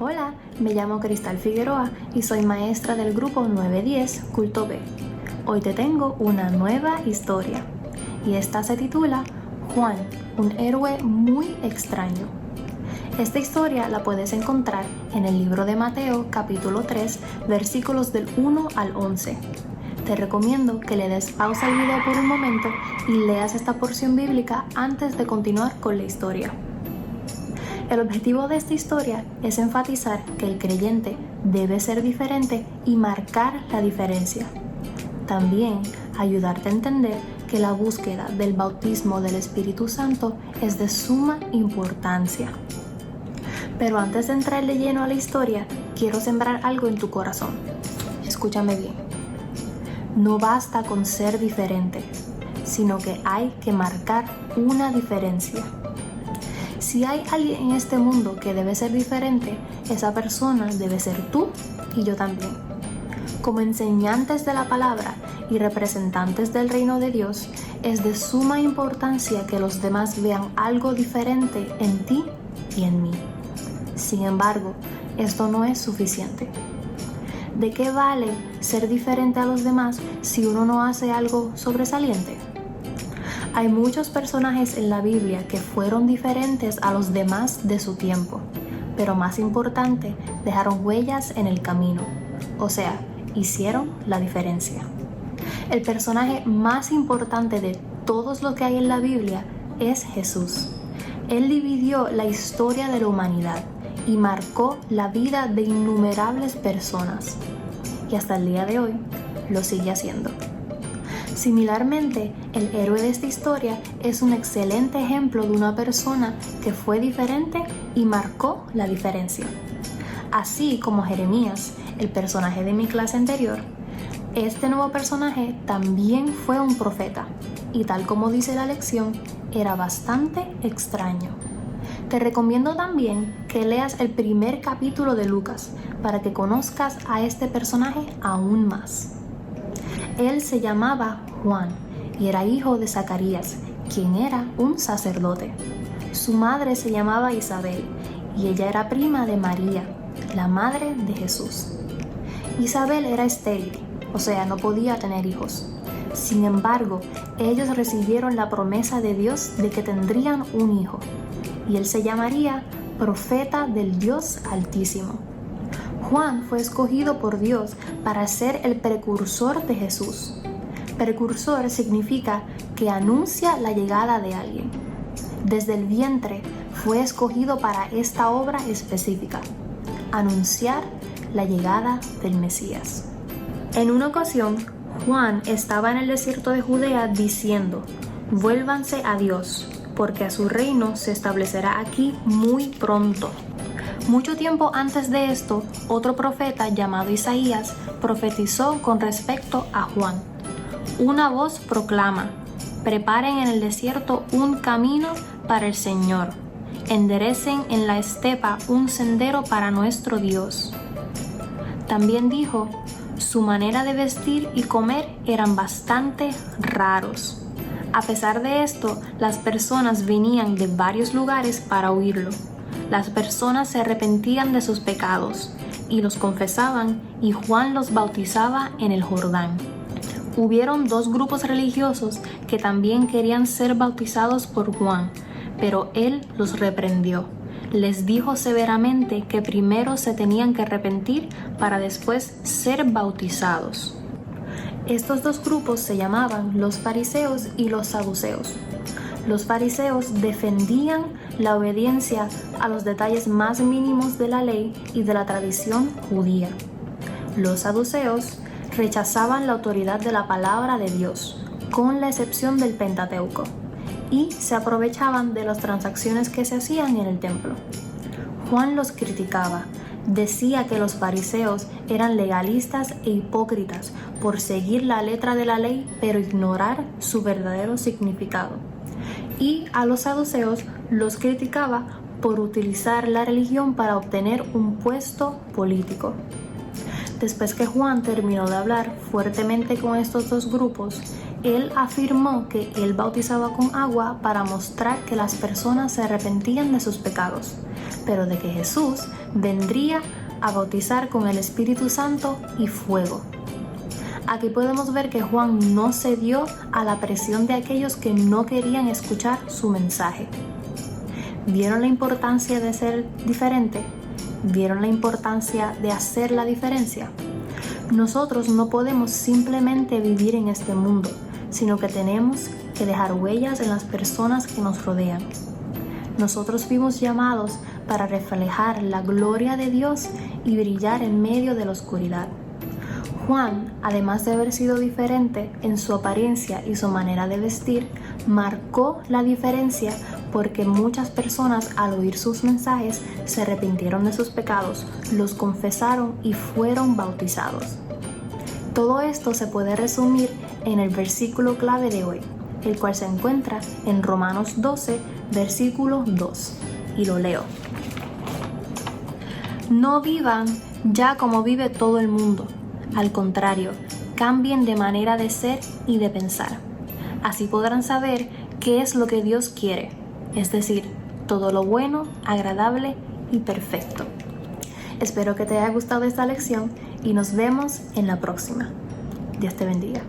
Hola, me llamo Cristal Figueroa y soy maestra del grupo 910 Culto B. Hoy te tengo una nueva historia y esta se titula Juan, un héroe muy extraño. Esta historia la puedes encontrar en el libro de Mateo capítulo 3 versículos del 1 al 11. Te recomiendo que le des pausa al video por un momento y leas esta porción bíblica antes de continuar con la historia. El objetivo de esta historia es enfatizar que el creyente debe ser diferente y marcar la diferencia. También ayudarte a entender que la búsqueda del bautismo del Espíritu Santo es de suma importancia. Pero antes de entrar de lleno a la historia, quiero sembrar algo en tu corazón. Escúchame bien. No basta con ser diferente, sino que hay que marcar una diferencia. Si hay alguien en este mundo que debe ser diferente, esa persona debe ser tú y yo también. Como enseñantes de la palabra y representantes del reino de Dios, es de suma importancia que los demás vean algo diferente en ti y en mí. Sin embargo, esto no es suficiente. ¿De qué vale ser diferente a los demás si uno no hace algo sobresaliente? Hay muchos personajes en la Biblia que fueron diferentes a los demás de su tiempo, pero más importante, dejaron huellas en el camino, o sea, hicieron la diferencia. El personaje más importante de todos los que hay en la Biblia es Jesús. Él dividió la historia de la humanidad y marcó la vida de innumerables personas, y hasta el día de hoy lo sigue haciendo. Similarmente, el héroe de esta historia es un excelente ejemplo de una persona que fue diferente y marcó la diferencia. Así como Jeremías, el personaje de mi clase anterior, este nuevo personaje también fue un profeta y tal como dice la lección, era bastante extraño. Te recomiendo también que leas el primer capítulo de Lucas para que conozcas a este personaje aún más. Él se llamaba Juan y era hijo de Zacarías, quien era un sacerdote. Su madre se llamaba Isabel y ella era prima de María, la madre de Jesús. Isabel era estéril, o sea, no podía tener hijos. Sin embargo, ellos recibieron la promesa de Dios de que tendrían un hijo, y él se llamaría Profeta del Dios Altísimo. Juan fue escogido por Dios para ser el precursor de Jesús. Precursor significa que anuncia la llegada de alguien. Desde el vientre fue escogido para esta obra específica, anunciar la llegada del Mesías. En una ocasión, Juan estaba en el desierto de Judea diciendo: «Vuélvanse a Dios, porque a su reino se establecerá aquí muy pronto». Mucho tiempo antes de esto, otro profeta llamado Isaías profetizó con respecto a Juan. Una voz proclama: «Preparen en el desierto un camino para el Señor. Enderecen en la estepa un sendero para nuestro Dios». También dijo: «Su manera de vestir y comer eran bastante raros». A pesar de esto, las personas venían de varios lugares para oírlo. Las personas se arrepentían de sus pecados y los confesaban, y Juan los bautizaba en el Jordán. Hubieron dos grupos religiosos que también querían ser bautizados por Juan, pero él los reprendió. Les dijo severamente que primero se tenían que arrepentir para después ser bautizados. Estos dos grupos se llamaban los fariseos y los saduceos. Los fariseos defendían la obediencia a los detalles más mínimos de la ley y de la tradición judía. Los saduceos rechazaban la autoridad de la palabra de Dios, con la excepción del Pentateuco, y se aprovechaban de las transacciones que se hacían en el templo. Juan los criticaba. Decía que los fariseos eran legalistas e hipócritas por seguir la letra de la ley pero ignorar su verdadero significado. Y a los saduceos los criticaba por utilizar la religión para obtener un puesto político. Después que Juan terminó de hablar fuertemente con estos dos grupos, él afirmó que él bautizaba con agua para mostrar que las personas se arrepentían de sus pecados, pero de que Jesús vendría a bautizar con el Espíritu Santo y fuego. Aquí podemos ver que Juan no cedió a la presión de aquellos que no querían escuchar su mensaje. ¿Vieron la importancia de ser diferente? ¿Vieron la importancia de hacer la diferencia? Nosotros no podemos simplemente vivir en este mundo, sino que tenemos que dejar huellas en las personas que nos rodean. Nosotros fuimos llamados para reflejar la gloria de Dios y brillar en medio de la oscuridad. Juan, además de haber sido diferente en su apariencia y su manera de vestir, marcó la diferencia porque muchas personas al oír sus mensajes se arrepintieron de sus pecados, los confesaron y fueron bautizados. Todo esto se puede resumir en el versículo clave de hoy, el cual se encuentra en Romanos 12, versículo 2, y lo leo. No vivan ya como vive todo el mundo. Al contrario, cambien de manera de ser y de pensar. Así podrán saber qué es lo que Dios quiere, es decir, todo lo bueno, agradable y perfecto. Espero que te haya gustado esta lección y nos vemos en la próxima. Dios te bendiga.